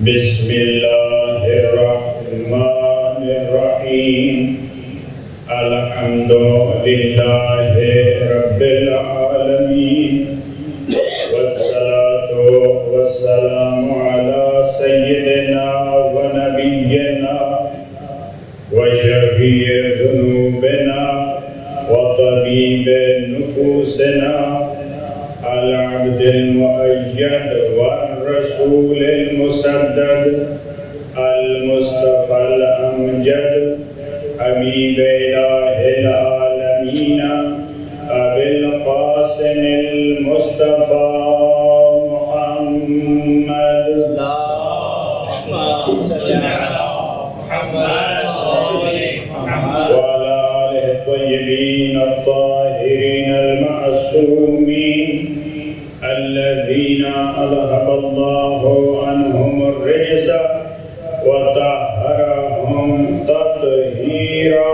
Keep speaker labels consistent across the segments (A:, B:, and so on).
A: بسم اللہ الرحمن الرحیم الحمد للہ رب العالمین والصلاة والسلام علی سیدنا و نبینا و شفیع ذنوبنا و طبیب نفوسنا العبد المؤید والرسول المسدد المصطفى الأمجد حبيب إله العالمين أبي القاسم المصطفى محمد
B: اللهم صل على محمد
A: وعلى آله الطيبين الطاهرين المعصومين الذين أذهب الله عنهم الرجس وطهرهم تطهيرا.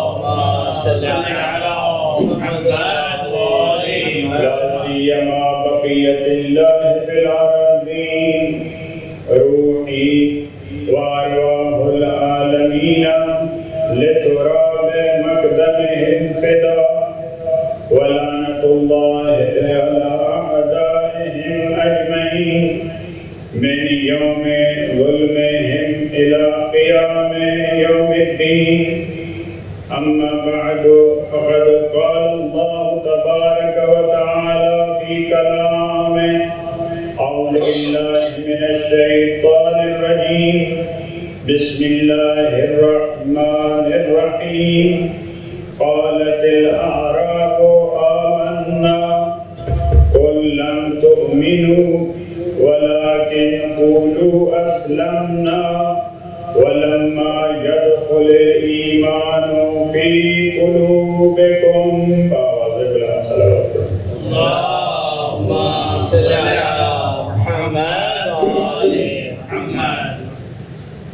B: اللهم صل على محمد
A: لا سيما بقية الله في الأرضين روحي وأرواح العالمين لتراب مقدمهم فدا ولعنة الله على أعدائهم أجمعين من يوم ظلمهم إلى قيام يوم الدين. أما بعد فقد قال الله تبارك وتعالى في كلامه أعوذ بالله من الشيطان الرجيم بسم الله الرحمن الرحيم قالت الأعراب آمنا قل لم تؤمنوا ولكن قولوا أسلمنا ولما يدخل الإيمان في قلوبكم.
B: اللهم صل على محمد وآل محمد.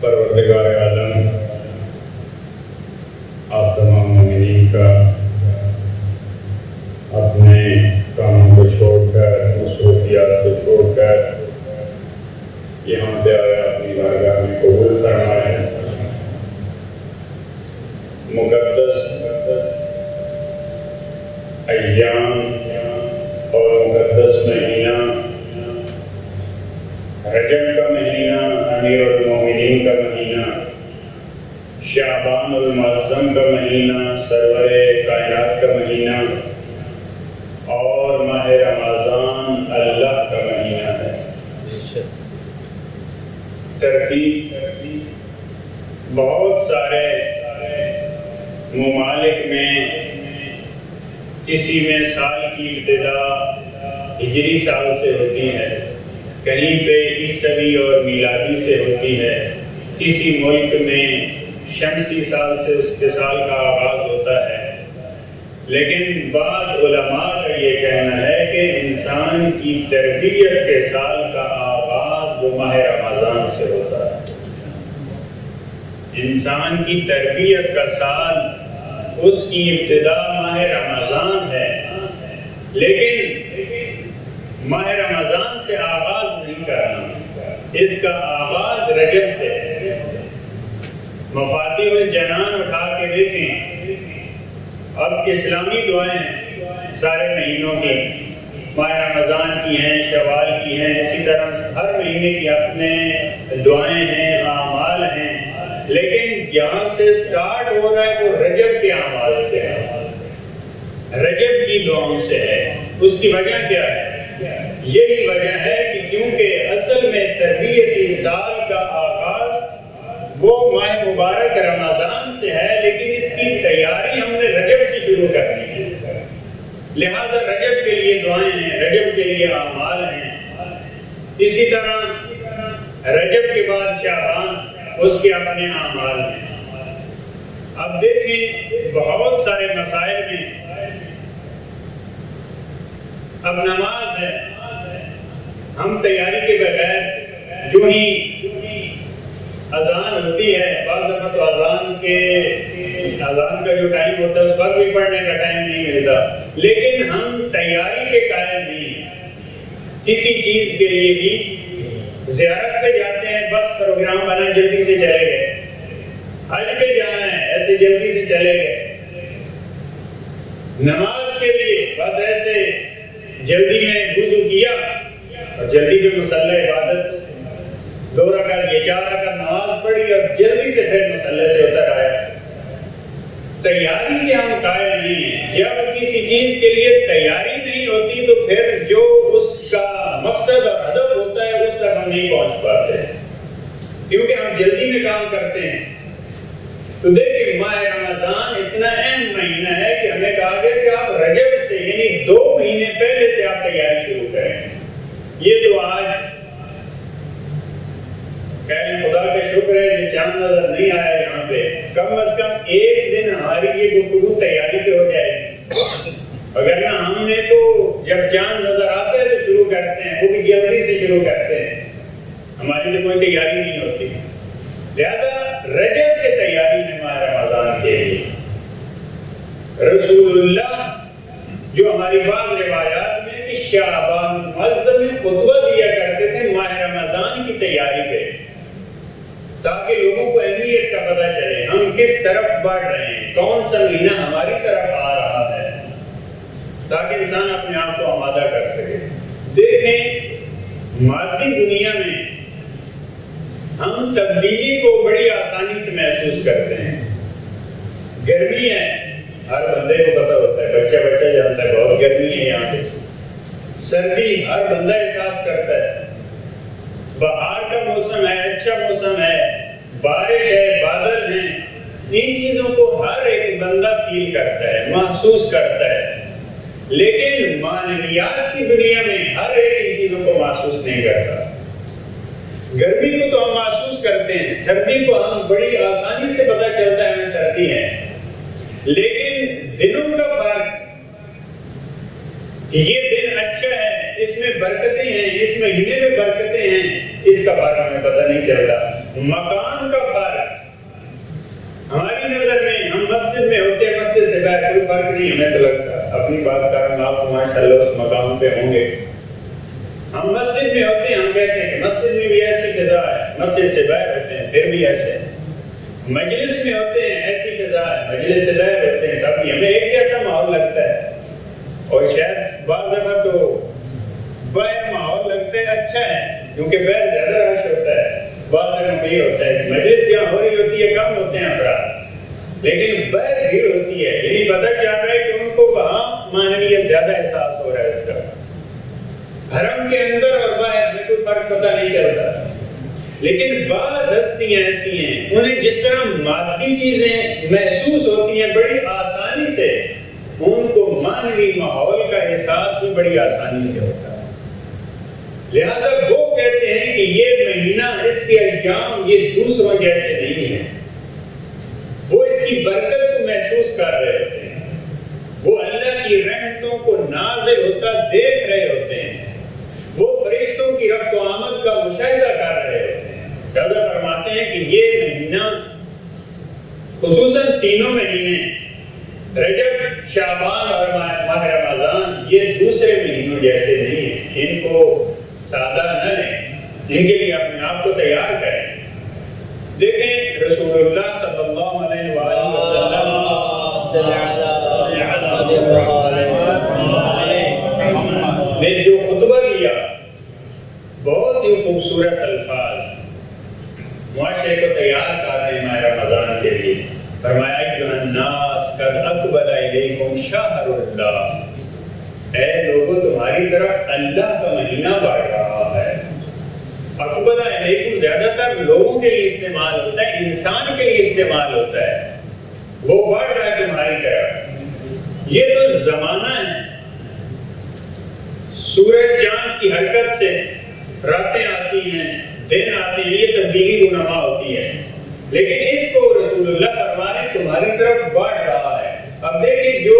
A: پروردگار عالم آپ تمام مومنین کا اپنے کاموں کو چھوڑ کر مصروفیات کو چھوڑ کر یہاں پہ آیا اپنی بارگاہ میں قبول فرمائے. مقدس ایام اور مقدس مہینہ رجب کا مہینہ امیر المومنین کا مہینہ شعبان المعظم کا مہینہ سرور کائنات کا مہینہ اور ماہ رمضان اللہ کا مہینہ ہے. ترتیب بہت سارے ممالک میں کسی میں سال کی ابتدا ہجری سال سے ہوتی ہے, کہیں پہ عیسوی اور میلادی سے ہوتی ہے, کسی ملک میں شمسی سال سے اس کے سال کا آغاز ہوتا ہے. لیکن بعض علماء کا یہ کہنا ہے کہ انسان کی تربیت کے سال کا آغاز وہ ماہ رمضان سے ہوتا ہے. انسان کی تربیت کا سال اس کی ابتدا ماہ رمضان ہے, لیکن ماہ رمضان سے آغاز نہیں کرنا, اس کا آغاز رجب سے ہے. مفاتیح الجنان اٹھا کے دیکھیں, اب اسلامی دعائیں سارے مہینوں کی, ماہ رمضان کی ہیں, شوال کی ہیں, اسی طرح ہر مہینے کی اپنے دعائیں ہیں, اعمال ہیں, لیکن جہاں سے سٹارٹ ہو رہا ہے وہ رجب کے اعمال سے ہے, رجب کی دعاؤں سے ہے. اس کی وجہ کیا ہے؟ یہی وجہ ہے کہ کیونکہ اصل میں تربیتی سال کا آغاز وہ ماہ مبارک رمضان سے ہے, لیکن اس کی تیاری ہم نے رجب سے شروع کرنی ہے. لہٰذا رجب کے لیے دعائیں ہیں, رجب کے لیے اعمال ہیں. اسی طرح رجب کے بعد شعبان, اس کے اپنے اعمال ہیں. اب دیکھیں بہت سارے مسائل میں اب نماز ہے, ہم تیاری کے بغیر جو ہی اذان ہوتی ہے, بعض دفعہ تو اذان کا جو ٹائم ہوتا ہے اس وقت بھی پڑھنے کا ٹائم نہیں ملتا, لیکن ہم تیاری کے قائل نہیں ہیں. کسی چیز کے لیے بھی زیارت پہ جاتے ہیں بس پروگرام بنا جلدی سے چلے گئے، حج پہ جانا ہے ایسے جلدی سے چلے گئے، نماز کے لیے بس ایسے جلدی میں وضو کیا اور جلدی پہ مصلی عبادت 2 رکعت یا 4 رکعت نماز پڑھی اور جلدی سے پھر مصلی سے اتر آیا۔ تیاری کے ہم قائل نہیں ہیں۔ جب کسی چیز کے لیے تیاری نہیں ہوتی تو پھر جو اس کا مقصد اور ہدف ہوتا ہے اس تک ہم نہیں پہنچ پاتے، کیونکہ ہم جلدی میں کام کرتے ہیں۔ تو دیکھیں ماہ رمضان اتنا اہم مہینہ ہے کہ ہمیں کہا گیا کہ آپ رجب سے یعنی 2 مہینے پہلے سے آپ تیاری شروع کریں۔ یہ تو آج کہنے خدا کا شکر ہے کہ چاند نظر نہیں آیا یہاں پہ، کم از کم 1 دن ہماری یہ گفتگو تیاری پہ ہو جائے گی، اگر نہ ہم نے تو جب چاند نظر آتا ہے تو شروع کرتے ہیں، وہ بھی جلدی سے شروع کرتے ہیں، ہماری تو کوئی تیاری نہیں ہوتی۔ لہذا رجب سے تیاری ہے ماہ رمضان کے لیے۔ رسول اللہ جو ہماری بعض روایات میں کہ شعبان المعظم میں خطبہ دیا کرتے تھے ماہ رمضان کی تیاری پہ، تاکہ لوگوں کو اہمیت کا پتہ چلے ہم کس طرف بڑھ رہے ہیں، کون سا مہینہ ہماری طرف آ رہا ہے، تاکہ انسان اپنے آپ کو آمادہ کر سکے۔ دیکھیں مادی دنیا میں ہم تبدیلی کو بڑی آسانی سے محسوس کرتے ہیں۔ گرمی ہے، ہر بندے کو پتہ ہوتا ہے، بچہ جانتا ہے بہت گرمی ہے یہاں پہ۔ سردی ہر بندہ احساس کرتا ہے۔ بہار کا موسم ہے، اچھا موسم ہے، بارش ہے، بادل ہیں، ان چیزوں کو ہر ایک بندہ فیل کرتا ہے، محسوس کرتا ہے۔ لیکن معنویات کی دنیا میں ہر ایک ان چیزوں کو محسوس نہیں کرتا۔ گرمی کو تو ہم محسوس کرتے ہیں، سردی کو ہم بڑی آسانی سے پتہ چلتا ہے ہمیں سردی ہے، لیکن دنوں کا فرق کہ یہ دن اچھا ہے، اس میں برکتیں ہیں، اس مہینے میں برکتیں ہیں، اس کا فرق ہمیں پتہ نہیں چلتا۔ مکان کا فرق ہماری نظر میں، ہم مسجد میں ہوتے ہیں، مسجد سے باہر کوئی فرق نہیں ہمیں تو لگتا۔ اپنی بات کر رہا ہوں، آپ ماشاءاللہ اس مقام پہ ہوں گے۔ ہم مسجد میں ہوتے ہیں، ہم کہتے ہیں کہ مسجد میں بھی ایسی فضا ہے، مسجد سے باہر ہوتے ہیں پھر بھی ایسے، مجلس میں ہوتے ہیں ایسی فضا ہے، مجلس سے باہر ہوتے ہیں تب بھی ہمیں ایک جیسا ماحول لگتا ہے، اور شاید بعض دفعہ تو باہر ماحول لگتا ہے اچھا ہے کیونکہ باہر زیادہ رش ہوتا ہے، بعض جگہ یہ ہوتا ہے کہ مجلس جہاں ہو رہی ہوتی ہے کم ہوتے ہیں افراد، لیکن باہر بھیڑ ہوتی ہے، یعنی پتہ چل رہا ہے کہ ان کو وہاں معنویت زیادہ احساس ہو رہا ہے اس کا۔ حرم کے اندر اور باہر ہمیں کوئی فرق پتہ نہیں چلتا، لیکن بعض ہستیاں ایسی ہیں انہیں جس طرح مادی چیزیں محسوس ہوتی ہیں بڑی آسانی سے، ان کو معنوی ماحول کا احساس بھی بڑی آسانی سے ہوتا ہے۔ لہذا وہ کہتے ہیں کہ یہ مہینہ، اس کے ایام یہ دوسروں جیسے نہیں ہیں، وہ اس کی برکت کو محسوس کر رہے ہوتے ہیں، وہ اللہ کی رحمتوں کو نازل ہوتا دیکھ رہے ہوتے ہیں، وہ فرشتوں کی رفت و آمد کا مشاہدہ کر رہے ہوتے ہیں۔ لہذا فرماتے ہیں کہ یہ مہینہ خصوصاً تینوں مہینے رجب، شعبان اور ماہ رمضان یہ دوسرے مہینوں جیسے نہیں ہیں، ان کو سادہ نہ لیں، ان کے لیے اپنے آپ کو تیار کریں۔ دیکھیں رسول اللہ صلی اللہ علیہ وآلہ وسلم نے جو خطبہ دیا بہت ہی خوبصورت الفاظ، معاشرے کو تیار کر رہے ہیں ماہ رمضان کے لیے۔ فرمایا ایھا الناس قد اقبل الیکم شہر اللہ، اے لوگوں تمہاری طرف اللہ کا مہینہ بڑھ رہا ہے۔ اقبل الیکم زیادہ تر لوگوں کے لیے استعمال ہوتا ہے، انسان کے لیے استعمال ہوتا ہے، وہ بڑھ رہا ہے تمہاری طرف۔ یہ تو زمانہ ہے، سورج چاند کی حرکت سے راتیں آتی ہیں، دن آتے ہیں، یہ تبدیلی رونما ہوتی ہے، لیکن اس کو رسول اللہ فرما رہے ہیں تمہاری طرف بڑھ رہا ہے۔ اب دیکھیں جو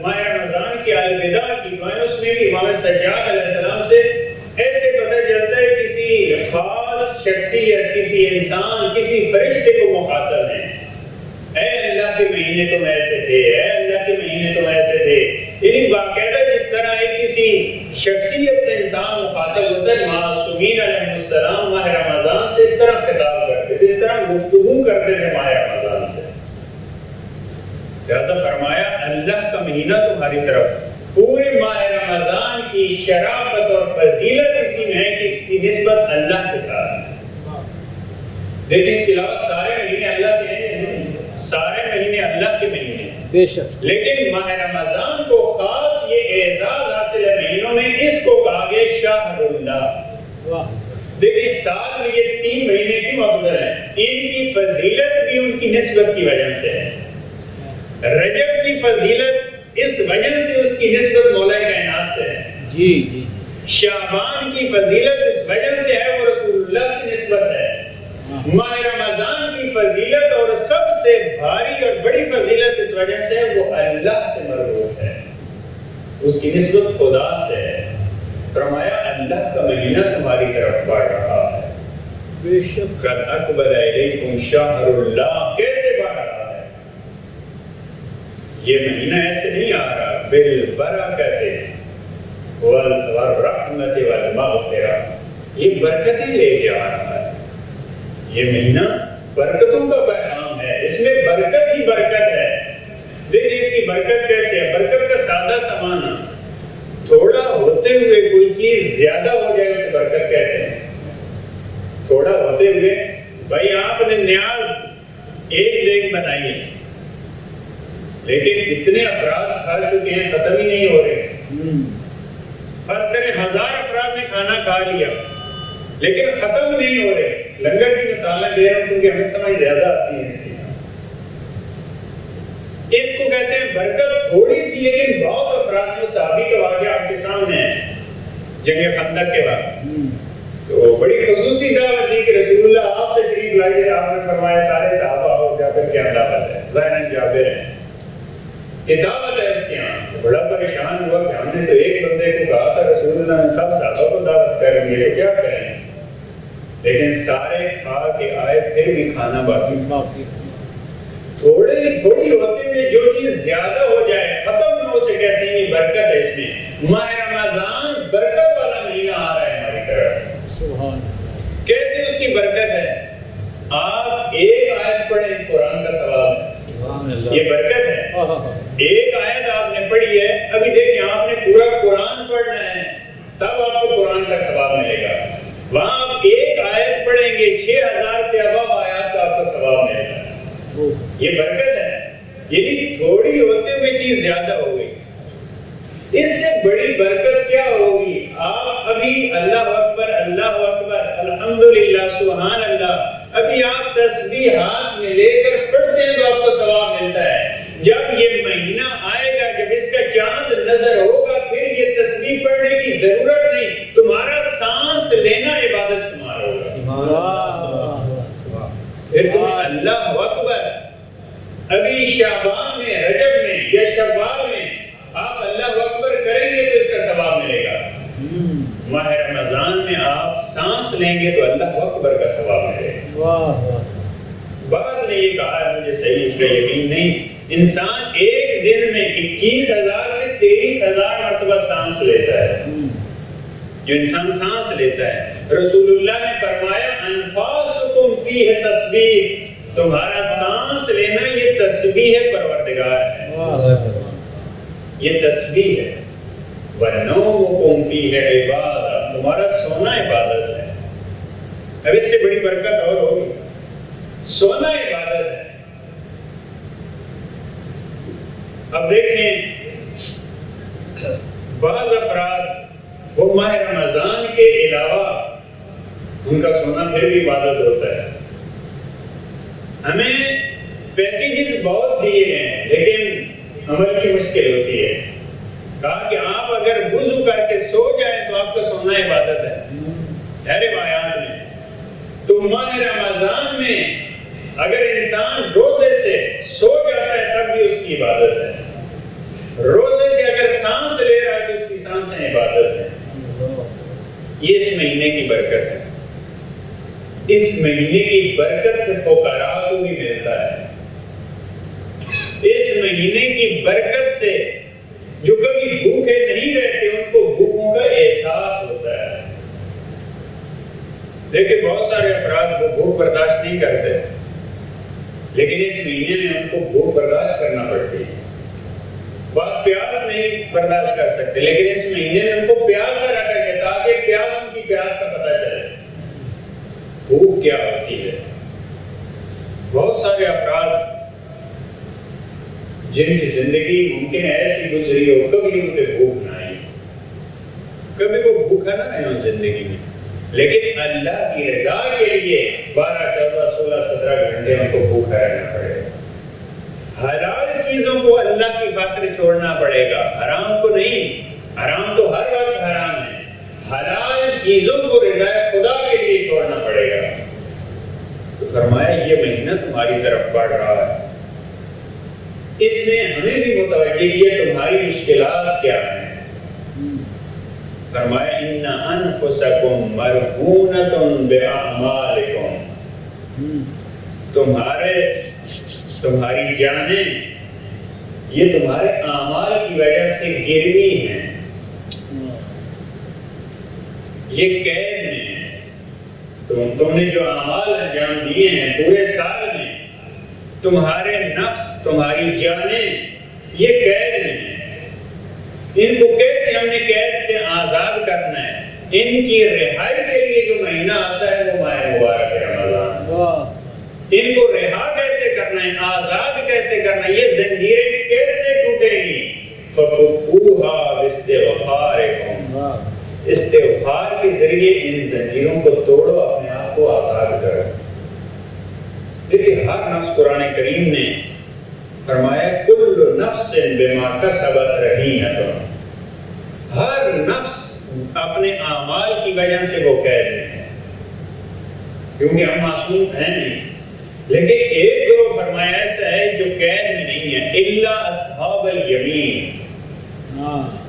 A: ماہ رمضان کی الوداع کی دعائیں، اس میں بھی امام سجاد علیہ السلام سے ایسے پتہ چلتا ہے کسی خاص شخصیت، کسی انسان، کسی فرشتے کو مخاطب ہیں۔ اے اللہ کے مہینے تم ایسے تھے، اے اللہ کے مہینے تم ایسے تھے، یعنی باقاعدہ جس طرح ایک کسی شخصیت سے انسان مخاطب ہوتا ہے، معصومین علیہ السلام گفتگو کرتے تھے ماہ رمضان سے. لہذا فرمایا اللہ کا مہینہ تمہاری طرف. پورے ماہ رمضان کی شرافت اور فضیلت اسی میں ہے کہ اس کی نسبت اللہ کے ساتھ ہے. دیکھیں اس کے علاوہ سارے مہینے اللہ کے ہیں, سارے مہینے اللہ کے مہینے ہیں,
B: بے شک,
A: لیکن ماہ رمضان کو خاص یہ اعزاز حاصل ہے مہینوں میں, اس کو کہا گیا شہر اللہ. دیکھیں سال میں یہ 3 مہینے کیوں افضل ہیں؟ ان کی فضیلت بھی ان کی نسبت کی وجہ سے ہے. رجب کی فضیلت اس وجہ سے اس کی نسبت مولا کائنات سے ہے.
B: جی جی.
A: شعبان کی فضیلت اس وجہ سے ہے وہ رسول اللہ سے نسبت ہے. ماہ رمضان کی فضیلت اور سب سے بھاری اور بڑی فضیلت اس وجہ سے ہے وہ اللہ سے مربوط ہے, اس کی نسبت خدا سے ہے. فرمایا اللہ کا مہینہ تمہاری طرف بڑھ رہا ہے.
B: بے شک.
A: قد اقبل الیکم شہر اللہ. کیسے بڑھ رہا ہے؟ یہ مہینہ ایسے نہیں آ رہا, بالبرکت والرحمت والمغفرہ, یہ برکتیں لے کے آ رہا ہے. یہ مہینہ برکتوں کا پیغام ہے, اس میں برکت ہی برکت ہے. دیکھیں اس کی برکت کیسے ہے. برکت کا سادہ سا معنی, تھوڑا ہوتے ہوئے کوئی چیز زیادہ ہو جائے اسے برکت کہتے ہیں. تھوڑا ہوتے ہوئے, بھائی آپ نے نیاز 1 دیگ بنائی ہے, لیکن اتنے افراد کھا چکے ہیں ختم ہی نہیں ہو رہے. فرض کریں 1000 افراد نے کھانا کھا لیا لیکن ختم نہیں ہو رہے. لنگر کی مثالیں دے رہا ہوں کیونکہ ہمیں سمجھ زیادہ آتی ہے. اس کو کہتے ہیں برکت تھوڑی تھی لیکن بہت افراد. جو صحابی کا واقعہ آپ کے سامنے ہے جنگ خندق کے بعد, تو بڑی خصوصی دعوت دی کہ رسول اللہ آپ تشریف لائیے. آپ نے فرمایا سارے صحابہ آؤ. جابر کیا دعوت ہے؟ ظاہراً جابر ہے کہ دعوت ہے اس کے یہاں. بڑا پریشان ہوا کہ ہم نے تو ایک بندے کو کہا تھا رسول اللہ نے سب صحابہ کو دعوت کریں گے, کیا کریں؟ لیکن سارے کھا کے آئے پھر بھی کھانا باقی. تھوڑی ہوتے ہوئے جو چیز زیادہ ہو جائے ختم نہ ہو سے کہتے ہیں یہ برکت ہے. اس میں ماہ رمضان برکت والا مہینہ آ رہا ہے ہماری طرف.
B: سبحان.
A: کیسے اس کی برکت ہے؟ آپ ایک آیت پڑھیں قرآن کا ثواب ہے. یہ برکت ہے. ایک آیت آپ نے پڑھی ہے, ابھی دیکھیں آپ نے پورا قرآن پڑھنا ہے تب آپ کو قرآن کا ثواب ملے گا. وہاں آپ ایک آیت پڑھیں گے 6000 سے ابو آیات کا آپ کو ثواب ملے گا. یہ برکت ہے. یعنی تھوڑی ہوتے ہوئے چیز زیادہ ہو گئی. اس سے بڑی برکت کیا ہوگی؟ آپ ابھی اللہ اکبر الحمدللہ سبحان اللہ ابھی آپ تسبیح ہاتھ میں لے کر پڑھتے ہیں تو آپ کو ثواب ملتا ہے. جب یہ مہینہ آئے گا, جب اس کا چاند نظر ہوگا, پھر یہ تسبیح پڑھنے کی ضرورت نہیں, تمہارا سانس لینا عبادت شمار ہوگا. پھر تمہیں اللہ اکبر ابھی شعبان میں, رجب میں یا شوال میں آپ اللہ اکبر کریں گے تو اس کا ثواب ملے گا. ماہ رمضان میں آپ سانس لیں گے تو اللہ اکبر کا ثواب ملے گا. بعض نے یہ کہا ہے, مجھے صحیح اس کا یقین نہیں, انسان ایک دن میں 21000 سے 23000 مرتبہ سانس لیتا ہے. جو انسان سانس لیتا ہے, رسول اللہ نے فرمایا انفاسکم فیہ تسبیح, تمہارا سانس لینا یہ تسبیح پروردگار ہے. یہ تسبیح ہے. وَنَوْمُكُمْ فِيهِ عِبَادَةٌ, تمہارا سونا عبادت ہے. اب اس سے بڑی برکت اور ہوگی. سونا عبادت ہے. اب دیکھیں بعض افراد وہ ماہ رمضان کے علاوہ ان کا سونا پھر بھی عبادت ہوتا ہے. ہمیں پیکیجز بہت دیے گئے ہیں لیکن عمل کی مشکل ہوتی ہے. کہا کہ آپ اگر وضو کر کے سو جائیں تو آپ کا سونا عبادت ہے. ہے روایات میں. تو ماہ رمضان میں اگر انسان روزے سے سو جاتا ہے تب بھی اس کی عبادت ہے. روزے سے اگر سانس لے رہا ہے تو اس کی سانسیں عبادت ہے. یہ اس مہینے کی برکت ہے. اس مہینے کی برکت سے فقراء کو بھی ملتا ہے. اس مہینے کی برکت سے جو کبھی بھوکے نہیں رہتے ان کو بھوکوں کا احساس ہوتا ہے. دیکھیں بہت سارے افراد وہ بھوک برداشت نہیں کرتے، لیکن اس مہینے میں ان کو بھوک برداشت کرنا پڑتی ہے۔ بعض پیاس نہیں برداشت کر سکتے، لیکن اس مہینے میں ان کو پیاس سے رکھا گیا تاکہ پیاس ان کی پیاس کا پتہ چلے بھوک کیا ہوتی ہے۔ بہت سارے افراد جن کی زندگی ممکن ایسی گزری ہو کبھی ان پہ بھوک نہ آئی، کبھی وہ بھوکا نہ رہے ہوں زندگی میں، لیکن اللہ کی رضا کے لیے 12 14 16 17 گھنٹے ان کو بھوکا رہنا پڑے گا۔ حلال چیزوں کو اللہ کی خاطر چھوڑنا پڑے گا، حرام کو نہیں۔ حرام تو ہر وقت حرام ہے، حلال چیزوں کو رضا خدا کے لیے چھوڑنا پڑے گا۔ تو فرمایا یہ مہینہ تمہاری طرف بڑھ رہا ہے، اس میں ہمیں بھی متوجہ کیا تمہاری مشکلات کیا ہیں۔ فرمایا ان انفسکم مرہونۃ باعمالکم، تمہاری جانیں یہ تمہارے اعمال کی وجہ سے گروی ہیں، یہ قید میں ہیں۔ تم نے جو اعمال انجام دیے ہیں پورے سال میں، تمہارے نفس تمہاری جانیں یہ قید میں ہیں۔ ان کو کیسے ہم نے قید سے آزاد کرنا ہے؟ ان کی رہائی کے لیے جو مہینہ آتا ہے وہ ماہ مبارک رمضان۔ ان کو رہا کیسے کرنا ہے، آزاد کیسے کرنا ہے، یہ زنجیریں کیسے ٹوٹیں گی؟ فَفُقُوهَا بِاسْتِغْفَارِكُمْ، استغفار کے ذریعے ان زنجیروں کو توڑو، اپنے آپ کو آزاد کرو۔ دیکھیں ہر نفس، قرآن کریم نے فرمایا کل نفس بما کسبت رہینۃ، ہر نفس اپنے اعمال کی وجہ سے وہ قید میں ہے، کیونکہ ہم معصوم ہیں نہیں۔ لیکن ایک گروہ فرمایا ایسا ہے جو قید میں نہیں ہے، الا اصحاب الیمین،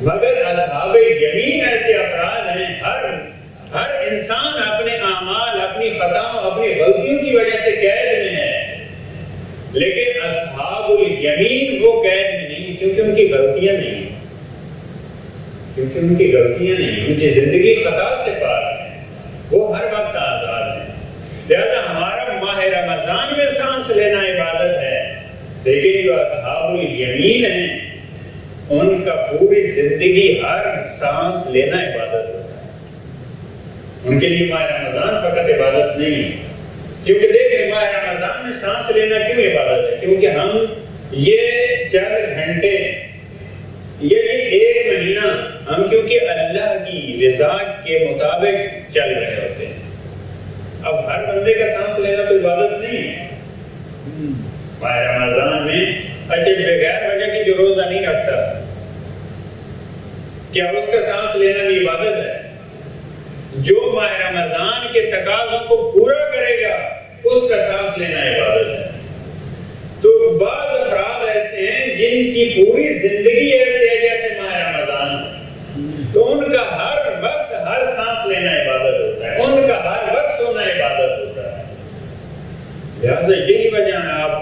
A: مگر اصحاب یمین ایسے افراد ہیں، ہر انسان اپنے اعمال، اپنی خطاؤں، اپنی غلطیوں کی وجہ سے قید میں ہے، لیکن اصحاب الیمین وہ قید میں نہیں، کیونکہ ان کی غلطیاں نہیں، ان کی زندگی خطا سے پاک ہے، وہ ہر وقت آزاد ہیں۔ لہذا ہمارا ماہ رمضان میں سانس لینا عبادت ہے، لیکن جو اصحاب الیمین ہیں ان کا پوری زندگی ہر سانس لینا عبادت ہوتا ہے۔ ان کے لیے ماہ رمضان فقط عبادت نہیں ہے، کیونکہ دیکھیں ماہ رمضان میں سانس لینا کیوں عبادت ہے؟ کیونکہ ہم یہ چند گھنٹے، یہ ایک مہینہ ہم کیونکہ اللہ کی رضا کے مطابق چل رہے ہوتے ہیں۔ اب ہر بندے کا سانس لینا تو عبادت نہیں ہے۔ ماہ رمضان میں اچھا بغیر وجہ کے جو روزہ نہیں رکھتا، کیا اس کا سانس لینا بھی عبادت ہے؟ جو ماہ رمضان کے تقاضوں کو پورا کرے گا اس کا سانس لینا عبادت ہے۔ تو بعض افراد ایسے ہیں جن کی پوری زندگی ایسے ہے جیسے ماہ رمضان ہے، تو ان کا ہر وقت ہر سانس لینا عبادت ہوتا ہے، ان کا ہر وقت سونا عبادت ہوتا ہے۔ لہٰذا یہی وجہ ہے آپ،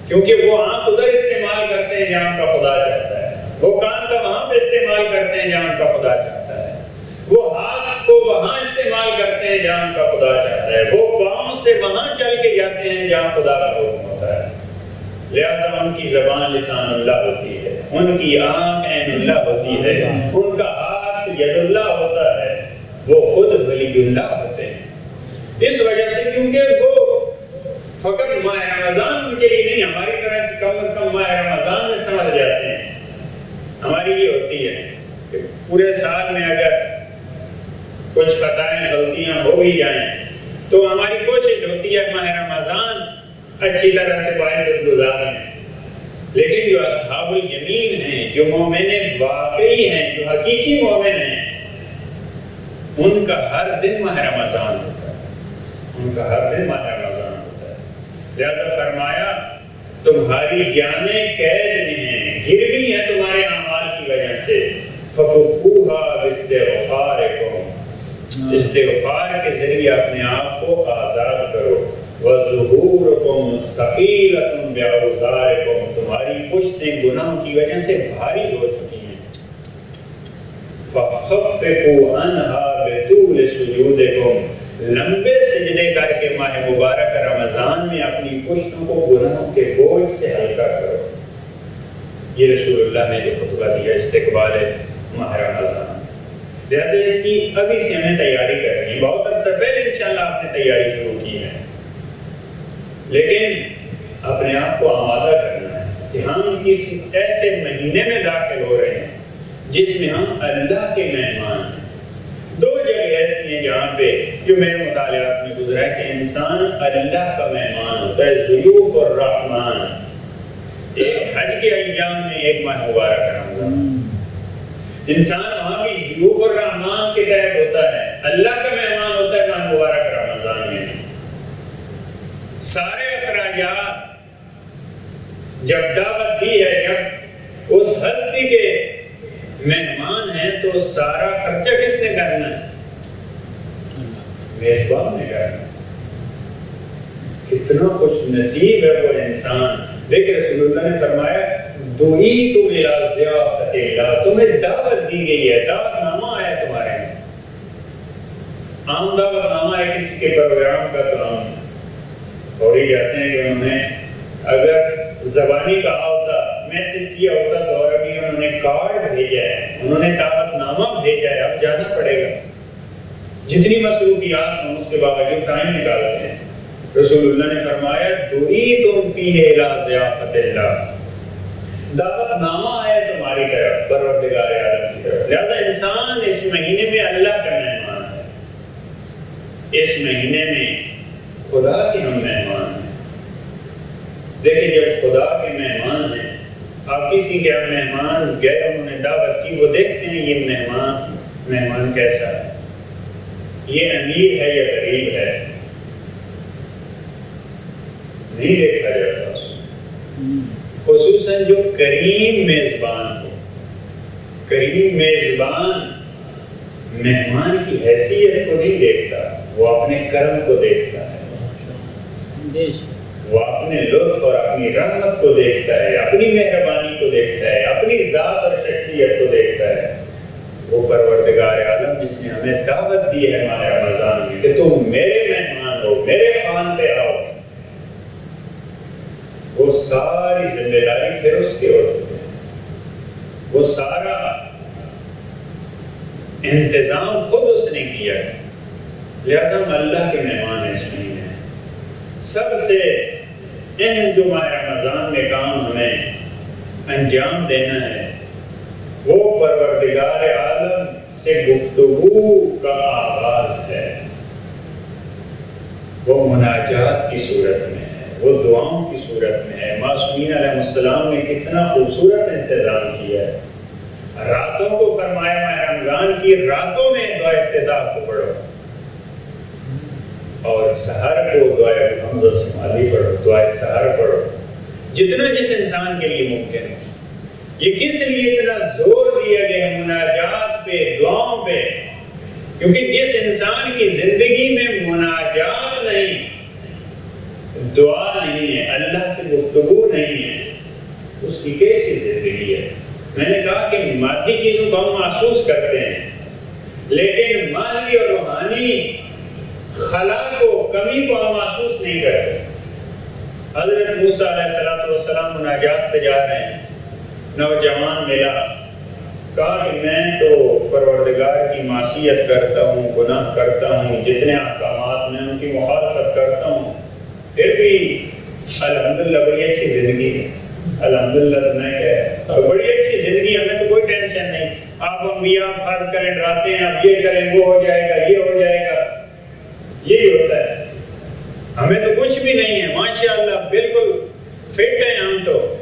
A: کیونکہ وہ آنکھ ادھر استعمال کرتے ہیں جہاں کا خدا چاہتا ہے، وہ کان کا وہاں پہ استعمال کرتے ہیں جہاں کا خدا چاہتا ہے، وہ ہاتھ کو وہاں استعمال کرتے ہیں جہاں کا خدا چاہتا ہے، وہ پاؤں سے وہاں چل کے جاتے ہیں جہاں خدا کا حکم ہوتا ہے۔ لہذا ان کی زبان لسان اللہ ہوتی ہے، ان کی آنکھ عین اللہ ہوتی ہے، ان کا ہاتھ ید اللہ ہوتا ہے، وہ خود ولی اللہ ہوتے ہیں۔ اس وجہ سے کیونکہ وہ فقط ماہ رمضان ان کے لیے نہیں، ہماری طرح کم از کم ماہ رمضان میں سمجھ جاتے ہیں۔ ہماری یہ ہوتی ہے کہ پورے سال میں اگر کچھ خطائیں غلطیاں ہو بھی جائیں تو ہماری کوشش ہوتی ہے ماہ رمضان اچھی طرح سے باعزت گزاریں، لیکن جو اصحاب الیمین ہیں، جو مومن واقعی ہیں، جو حقیقی مومن ہیں، ان کا ہر دن ماہ رمضان ہوتا ہے، ان کا ہر دن ماہ رمضان ہوتا ہے۔ لہذا فرمایا تمہاری جانیں قید میں ہیں، گروی ہیں تمہارے اعمال کی وجہ سے، فَفُقُوهَا بِاسْتِغْفَارِكُمْ، استغفار کے ذریعے اپنے آپ کو آزاد کرو۔ وَظُهُورُكُمْ ثَقِيلَةٌ بِأَوْزَارِكُمْ، تمہاری پشتیں گناہوں کی وجہ سے بھاری ہو چکی ہیں۔ فَخَفِّفُوا عَنْهَا بِطُولِ سُجُودِكُمْ، لمبے سجدے کر کے ماہ مبارک رمضان میں اپنی پشتوں کو گناہوں کے بوجھ سے ہلکا کرو. یہ رسول اللہ نے جو خطبہ دیا استقبال ماہ رمضان. لہٰذا اس کی ابھی سے ہمیں تیاری کرنی ہے. بہت عرصہ پہلے انشاءاللہ آپ نے تیاری شروع کی ہے، لیکن اپنے آپ کو آمادہ کرنا ہے کہ ہم اس ایسے مہینے میں داخل ہو رہے ہیں جس میں ہم اللہ کے مہمان ہیں. دو جگہ ایسی ہیں جہاں پہ جو میرے مطالعات میں گزرا ہے کہ انسان اللہ کا مہمان ہوتا ہے، ضیوف الرحمن. ایک حج کے ایام میں ایک ماہ مبارک رمضان، انسان وہاں بھی ضیوف الرحمن کے تحت ہوتا ہے، اللہ کا مہمان ہوتا ہے ماہ مبارک رمضان میں. سارے اخراجات جب دعوت دی ہے، جب اس ہستی کے مہمان ہیں تو سارا خرچہ کس نے کرنا ہے؟ میزبان نے کرنا. کتنا خوش نصیب ہے وہ انسان. دیکھ رسول اللہ نے فرمایا دعیت الی ضیافت اللہ، تمہیں دعوت دی گئی ہے، دعوت نامہ آیا تمہارے میں. عام دعوت نامہ ہے کسی کے پروگرام کا تو ہم فوری جاتے ہیں کہ انہوں نے اگر زبانی کہا ہوتا، میسج کیا ہوتا تو، اور ابھی انہوں نے کارڈ بھیجا ہے، انہوں نے دعوت نامہ بھیجا ہے، اب جانا پڑے گا. جتنی مصروفیات ہوں اس کے باوجود ٹائم نکالتے ہیں. رسول اللہ نے فرمایا دعیتم فیہ الی ضیافت اللہ، دعوت نامہ آیا تمہاری طرف پروردگار عالم کی طرف. لہذا انسان اس مہینے میں اللہ کا مہمان ہے، اس مہینے میں خدا کے ہم مہمان ہیں. دیکھیں جب خدا کے مہمان ہیں، آپ کسی کے مہمان گئے، انہوں نے دعوت کی، وہ دیکھتے ہیں یہ مہمان کیسا ہے، یہ امیر ہے یا غریب ہے، نہیں دیکھا جاتا اس کو. خصوصاً جو کریم میزبان ہو، کریم میزبان مہمان کی حیثیت کو نہیں دیکھتا، وہ اپنے کرم کو دیکھتا ہے، وہ اپنے لطف اور اپنی رحمت کو دیکھتا ہے، اپنی مہربانی کو دیکھتا ہے، اپنی ذات اور شخصیت کو دیکھتا ہے. وہ پروردگار عالم جس نے ہمیں دعوت دی ہے ماہ رمضان میں کہ تم میرے مہمان ہو، میرے خان پہ آؤ، وہ ساری ذمہ داری پھر اس کے ہوتی ہے. وہ سارا انتظام خود اس نے کیا ہے. لہذا ہم اللہ کے مہمان اس مہینے ہیں. سب سے اہم جو ماہ رمضان میں کام ہمیں انجام دینا ہے وہ پروردگار عالم سے گفتگو کا آغاز ہے. وہ مناجات کی صورت میں ہے، وہ دعاؤں کی صورت میں ہے. معصومین علیہ السلام نے کتنا خوبصورت انتظام کیا ہے. راتوں کو فرمایا ماہ رمضان کی راتوں میں دعا افتتاح کو پڑھو، اور سحر کو دعائے حمد و شمالی پڑھو، دعائے سحر پڑھو، جتنا جس انسان کے لیے ممکن ہے. یہ کس لیے اتنا زور دیا گیا ہے مناجات پہ، دعاؤں پہ؟ کیونکہ جس انسان کی زندگی میں مناجات نہیں، دعا نہیں ہے، اللہ سے گفتگو نہیں ہے، اس کی کیسی زندگی ہے؟ میں نے کہا کہ مادی چیزوں کو ہم محسوس کرتے ہیں، لیکن معنوی اور روحانی خلا کو، کمی کو ہم محسوس نہیں کرتے. حضرت موسیٰ علیہ السلام مناجات پہ جا رہے ہیں، نوجوان ملا، کہا کہ میں تو پروردگار کی معصیت کرتا ہوں، گناہ کرتا ہوں، جتنے احکامات میں ان کی مخالفت کرتا ہوں، پھر بھی الحمدللہ بڑی اچھی زندگی ہے. الحمدللہ تو میں کہہ بڑی اچھی زندگی، ہمیں تو کوئی ٹینشن نہیں. آپ انبیاء فرض کریں ڈراتے ہیں، اب یہ کریں وہ ہو جائے گا، یہ ہو جائے گا، یہی ہوتا ہے. ہمیں تو کچھ بھی نہیں ہے، ماشاءاللہ بالکل فٹ ہیں ہم. تو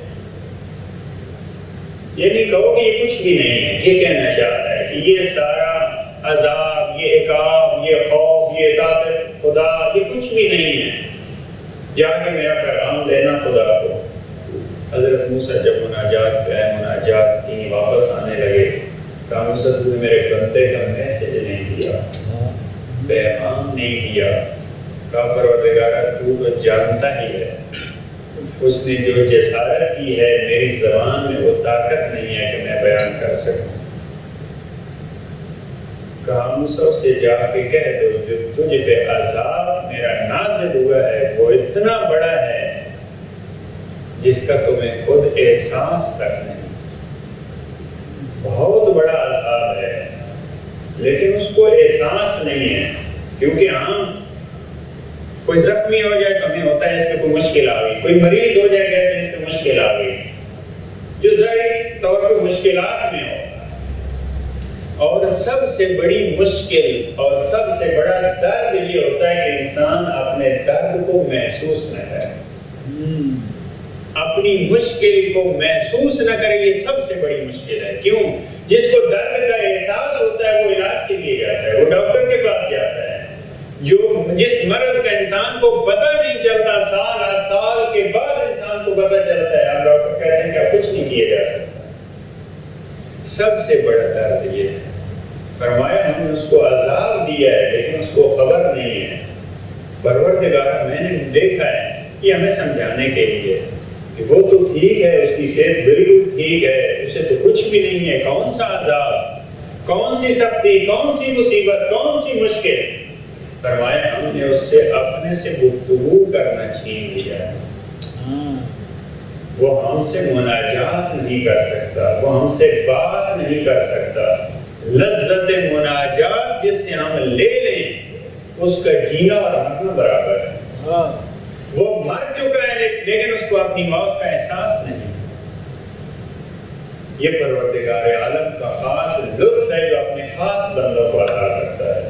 A: یہ نہیں کہو کہ یہ کچھ بھی نہیں ہے، یہ کہنا چاہتا ہے کہ یہ سارا عذاب، یہ عقاب، یہ خوف، یہ اطاعت خدا، یہ کچھ بھی نہیں ہے. جا کے میرا پیغام دینا خدا کو. حضرت موسیٰ جب مناجات پہ آئے، مناجات کی واپس آنے لگے، کہا موسیٰ تو نے میرے بندے کا میسج نہیں دیا، پیغام نہیں دیا. کہا پروردگارہ تو جانتا ہی ہے اس نے جو جسارت کی ہے میری زبان میں وہ طاقت نہیں ہے کہ میں بیان کر سکوں. کہا موسیٰ سے جا کے کہہ دو جو تجھ پہ عذاب میرا نازل ہوا ہے وہ اتنا بڑا ہے جس کا تمہیں خود احساس تک نہیں، بہت بڑا عذاب ہے لیکن اس کو احساس نہیں ہے، کیونکہ ہم کوئی زخمی ہو جائے تو ہمیں ہوتا ہے اس پہ کوئی مشکل آ گئی، کوئی مریض ہو جائے گا تو اس پہ مشکل آ گئی، جو ظاہری طور پہ مشکلات میں ہو، اور سب سے بڑی مشکل اور سب سے بڑا درد یہ ہوتا ہے کہ انسان اپنے درد کو محسوس نہ کرے، اپنی مشکل کو محسوس نہ کرے، یہ سب سے بڑی مشکل ہے۔ کیوں؟ جس کو درد کا احساس ہوتا ہے وہ علاج کے لیے جاتا ہے، وہ ڈاکٹر کے پاس جاتا ہے۔ جس مرض کا انسان کو پتہ نہیں چلتا، سال کے بعد انسان کو پتہ چلتا ہے، اب ڈاکٹر کہتے ہیں کہ اب کچھ نہیں کیا جا سکتا۔ سب سے بڑا درد یہ ہے، فرمایا ہم نے اس کو عذاب دیا ہے لیکن اس کو خبر نہیں ہے۔ پروردگار میں نے دیکھا ہے، یہ ہمیں سمجھانے کے لیے کہ وہ تو ٹھیک ہے، اس کی صحت بالکل ٹھیک ہے، اسے تو کچھ بھی نہیں ہے، کون سا عذاب، کون سی سختی، کون سی مصیبت، کون سی مشکل۔ فرمایا ہم نے اس سے اپنے سے گفتگو کرنا چھین لیا ہے، وہ ہم سے مناجات نہیں کر سکتا، وہ ہم سے بات نہیں کر سکتا۔ لذت مناجات جس سے ہم لے لیں اس کا جینا اور مرنا برابر ہے۔ وہ مر چکا ہے لیکن اس کو اپنی موت کا احساس نہیں۔ یہ پروردگار عالم کا خاص لطف ہے جو اپنے خاص بندوں کو عطا کرتا ہے،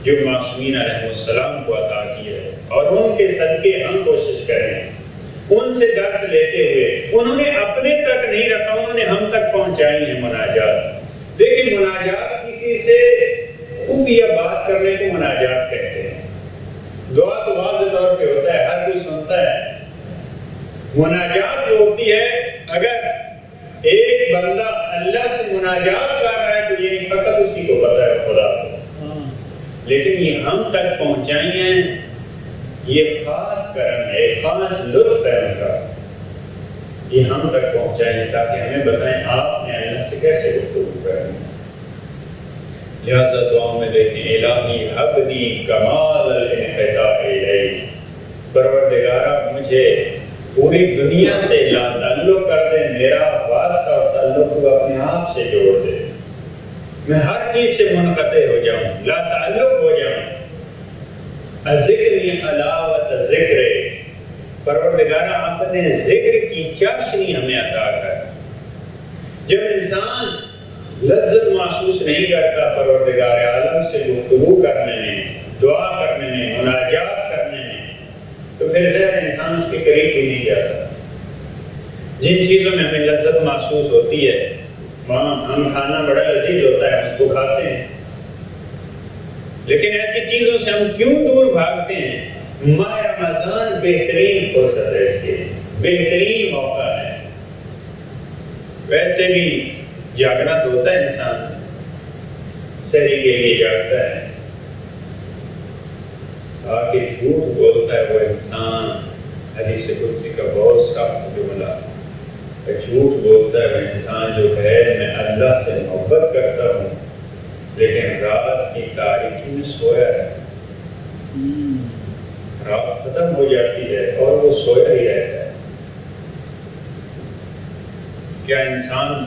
A: جو معصومین علیہ السلام کو عطا کیا ہے، اور ان کے صدقے ہم کوشش کریں، ان سے درس لیتے ہوئے انہوں نے اپنے تک نہیں رکھا، انہوں نے ہم تک پہنچائی ہیں مناجات۔ دیکھیں مناجات کسی سے خفیہ بات کرنے کو مناجات کہتے ہیں، دعا تو واضح طور پہ ہوتا ہے، ہر کوئی سنتا ہے۔ مناجات جو ہوتی ہے، اگر ایک بندہ اللہ سے مناجات کر رہا ہے تو یہ فقط اسی کو پتا ہے، خدا کو، لیکن یہ ہم تک پہنچائی ہیں، یہ خاص کرم ہے، خاص لطف ہے ان کا، یہ ہم تک پہنچائیں تاکہ ہمیں بتائیں آپ نے اللہ سے کیسے گفتگو کرنی۔ لہذا دعاؤں میں دیکھیں، الہی حبنی کمال الانقطاع الیک، پروردگارہ مجھے پوری دنیا سے لا تعلق کر دے، میرا واسطہ اور تعلق کو اپنے آپ سے جوڑ دے، میں ہر چیز سے منقطع ہو جاؤں، لا تعلق ہو جاؤں۔ ذکری علاوت ذکر، پروردگارہ اپنے ذکر کی چاشنی ہمیں عطا کر۔ جب انسان لذت محسوس نہیں کرتا پروردگار عالم سے گفتگو کرنے میں، دعا کرنے میں، مناجات کرنے میں، تو پھر ظاہر انسان اس کے قریب بھی نہیں جاتا۔ جن چیزوں میں ہمیں لذت محسوس ہوتی ہے، وہاں ہم کھانا بڑا لذیذ ہوتا ہے، ہم اس کو کھاتے ہیں، لیکن ایسی چیزوں سے ہم کیوں دور بھاگتے ہیں؟ ماہ رمضان بہترین فرصت ہے، اس کے بہترین موقع ہے۔ ویسے بھی جاگنا تو ہوتا ہے، انسان سحری کے لیے جاگتا ہے، آگے جھوٹ بولتا ہے وہ انسان، حدیث قدسی کا بہت سخت جملہ، جھوٹ بولتا ہے وہ انسان جو ہے میں اللہ سے محبت کرتا ہوں لیکن رات کی تاریکی میں سویا ہے، رات ختم ہو جاتی ہے اور وہ سویا ہی رہتا ہے۔ کیا انسان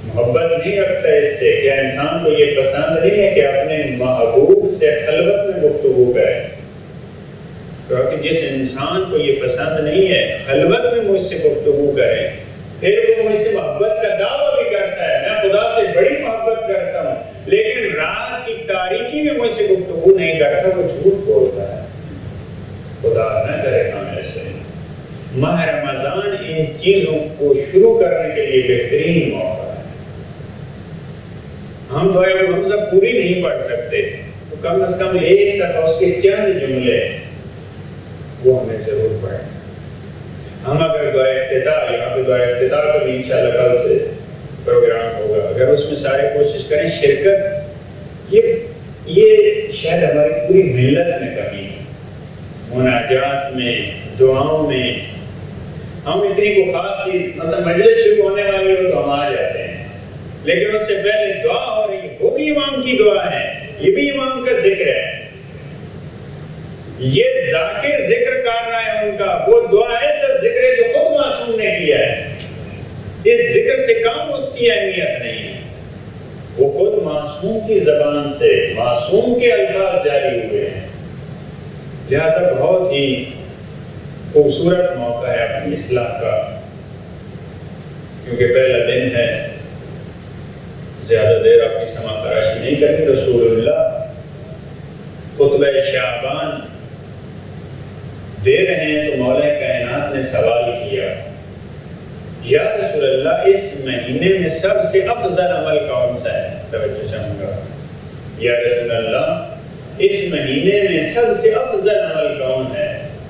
A: محبت نہیں رکھتا اس سے؟ کیا انسان کو یہ پسند نہیں ہے کہ اپنے محبوب سے خلوت میں گفتگو کرے؟ کیونکہ جس انسان کو یہ پسند نہیں ہے خلوت میں مجھ سے گفتگو کرے، پھر وہ مجھ سے محبت کا دعویٰ بھی کرتا ہے، میں خدا سے بڑی محبت کرتا ہوں، لیکن رات کی تاریکی میں مجھ سے گفتگو نہیں کرتا، وہ جھوٹ بولتا ہے۔ خدا نہ کرے ہم ایسے۔ ماہ رمضان ان چیزوں کو شروع کرنے کے لیے بہترین موقع ہے۔ ہم دعائے حمزہ پوری نہیں پڑھ سکتے، تو کم از کم ایک صفحہ اس کے چند جملے وہ ہمیں ضرور پڑھیں۔ ہم اگر دعائے افتتاح، یہاں پہ دعائے افتتاح کا بھی انشاءاللہ کل سے پروگرام ہوگا، اگر اس میں سارے کوشش کریں شرکت، یہ شاید ہماری پوری ملت میں کمی ہے، مناجات میں، دعاؤں میں۔ ہم اتنی کو خاص چیز، مثلا مجلس شروع ہونے والی ہو تو ہم آ جاتے ہیں، لیکن اس سے پہلے دعا ہو رہی ہے، وہ بھی امام کی دعا ہے، یہ بھی امام کا ذکر ہے۔ یہ ذاکر ذکر کر رہا ہے ان کا، وہ دعا ایسا ذکر ہے جو خود معصوم نے کیا ہے، اس ذکر سے کم اس کی اہمیت نہیں ہے، وہ خود معصوم کی زبان سے معصوم کے الفاظ جاری ہوئے ہیں۔ لہذا بہت ہی خوبصورت موقع ہے اپنی اصلاح کا، کیونکہ پہلا دن ہے، زیادہ دیر اپنی سما تراشی نہیں کرنی۔ رسول اللہ خطبہ شعبان دے رہے ہیں تو مولا کائنات نے سوال کیا، یا رسول اللہ اس مہینے میں سب سے افضل عمل کون سا ہے؟ توجہ چاہوں گا، یا رسول اللہ اس مہینے میں سب سے افضل عمل کون ہے،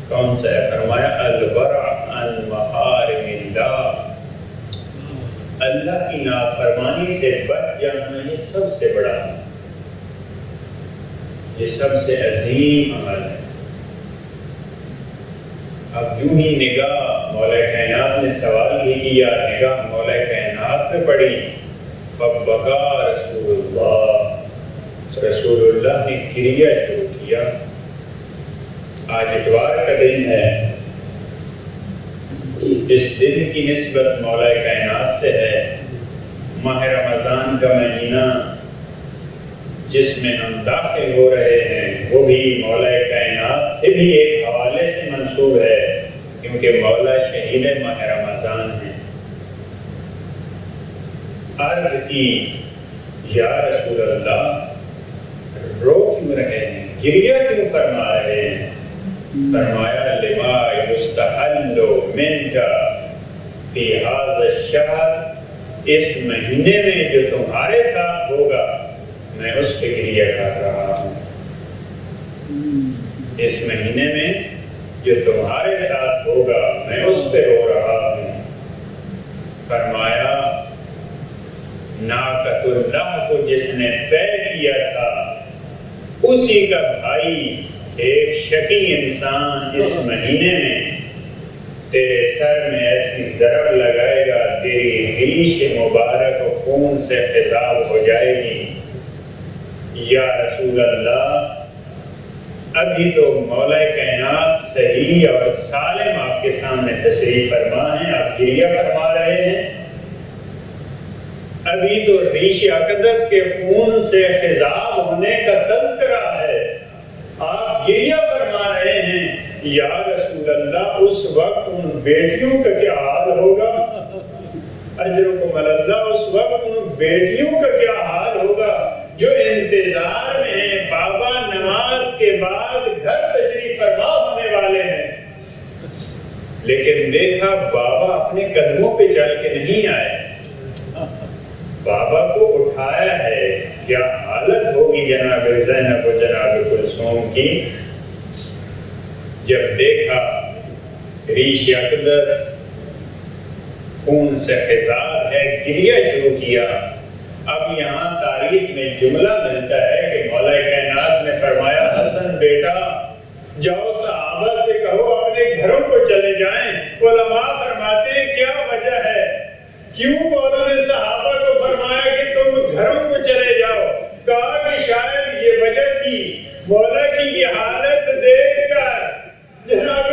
A: کون سا ہے؟ فرمایا الورع عن محارم اللہ، اللہ کی نافرمانی سے بچ جانا، یہ سب سے بڑا، یہ سب سے عظیم عمل ہے۔ اب جو ہی نگاہ مولا کائنات نے سوال بھی کیا، نگاہ مولا کائنات پہ پڑی، فبکا رسول اللہ، رسول اللہ نے کریا شروع کیا۔ آج اتوار کا دن ہے، اس دن کی نسبت مولا کائنات سے ہے۔ ماہ رمضان کا مہینہ جس میں ہم داخل ہو رہے ہیں وہ بھی مولا کائنات سے بھی ایک حوالے سے منسوب ہے، کیونکہ مولا شہید ماہ رمضان ہیں۔ عرض کی یا رسول اللہ رو کیوں رہے ہیں، گریہ کیوں فرما رہے ہیں؟ فرمایا لما یستحل منک فی ھذا الشہر، اس مہینے میں جو تمہارے ساتھ ہوگا میں اس پہ گریہ کر رہا ہوں، اس مہینے میں جو تمہارے ساتھ ہوگا میں اس پہ رو رہا ہوں۔ فرمایا ناقۃ اللہ کو جس نے طے کیا تھا اسی کا بھائی ایک شقی انسان اس مہینے میں تیرے سر میں ایسی ضرب لگائے گا، تیری ریش مبارک و خون سے خضاب ہو جائے گی۔ یا رسول اللہ ابھی تو مولا کائنات صحیح اور سالم آپ کے سامنے تشریف فرما ہیں، آپ گریہ فرما رہے ہیں، ابھی تو ریش اقدس کے خون سے خضاب ہونے کا تذکرہ ہے، آپ گریہ فرما رہے ہیں۔ یا رسول اللہ اس وقت ان بیٹیوں کا کیا حال ہوگا، اجرکم اللہ، اس وقت ان بیٹیوں کا کیا حال ہوگا جو انتظار میں ہیں، بابا نماز کے بعد گھر تشریف فرما ہونے والے ہیں، لیکن دیکھا بابا اپنے قدموں پہ چل کے نہیں آئے، بابا کو اٹھایا ہے۔ کیا حالت ہوگی جناب زینب و جناب کلثوم کی جب دیکھا ریش اقدس خون سے خضاب ہے، گریہ شروع کیا۔ اب یہاں تاریخ میں جملہ ملتا ہے کہ مولا کائنات نے فرمایا حسن بیٹا جاؤ صحابہ سے کہو اپنے گھروں کو چلے جائیں۔ علماء فرماتے ہیں کیا وجہ ہے، کیوں مولا نے صحابہ کو فرمایا کہ تم گھروں کو چلے جاؤ؟ کہا کہ شاید یہ وجہ تھی مولا کی یہ حالت دیکھ کر جناب